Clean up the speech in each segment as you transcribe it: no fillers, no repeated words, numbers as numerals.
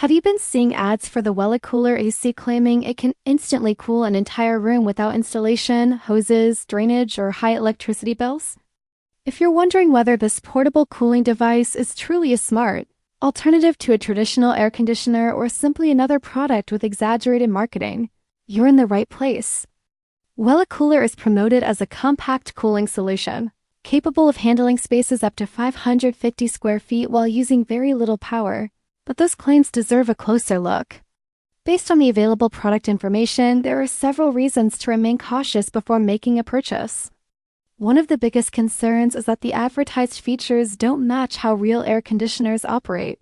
Have you been seeing ads for the WellaCooler AC claiming it can instantly cool an entire room without installation, hoses, drainage, or high electricity bills? If you're wondering whether this portable cooling device is truly a smart alternative to a traditional air conditioner or simply another product with exaggerated marketing, you're in the right place. WellaCooler is promoted as a compact cooling solution, capable of handling spaces up to 550 square feet while using very little power. But those claims deserve a closer look. Based on the available product information, there are several reasons to remain cautious before making a purchase. One of the biggest concerns is that the advertised features don't match how real air conditioners operate.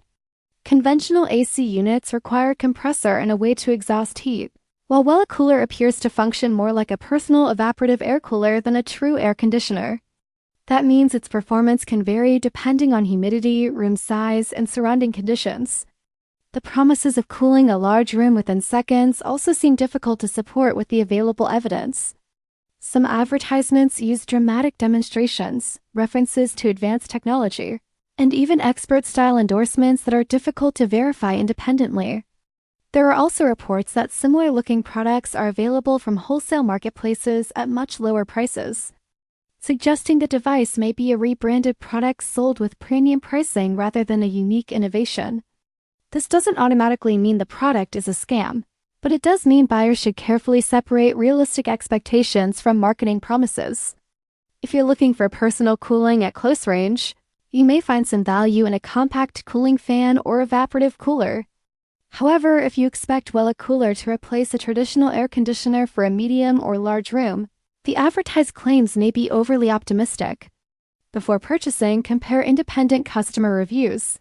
Conventional AC units require a compressor and a way to exhaust heat, while WellaCooler appears to function more like a personal evaporative air cooler than a true air conditioner. That means its performance can vary depending on humidity, room size, and surrounding conditions. The promises of cooling a large room within seconds also seem difficult to support with the available evidence. Some advertisements use dramatic demonstrations, references to advanced technology, and even expert-style endorsements that are difficult to verify independently. There are also reports that similar-looking products are available from wholesale marketplaces at much lower prices, suggesting the device may be a rebranded product sold with premium pricing rather than a unique innovation. This doesn't automatically mean the product is a scam, but it does mean buyers should carefully separate realistic expectations from marketing promises. If you're looking for personal cooling at close range, you may find some value in a compact cooling fan or evaporative cooler. However, if you expect WellaCooler to replace a traditional air conditioner for a medium or large room, the advertised claims may be overly optimistic. Before purchasing, compare independent customer reviews.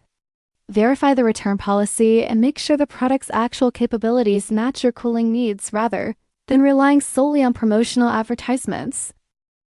Verify the return policy and make sure the product's actual capabilities match your cooling needs rather than relying solely on promotional advertisements.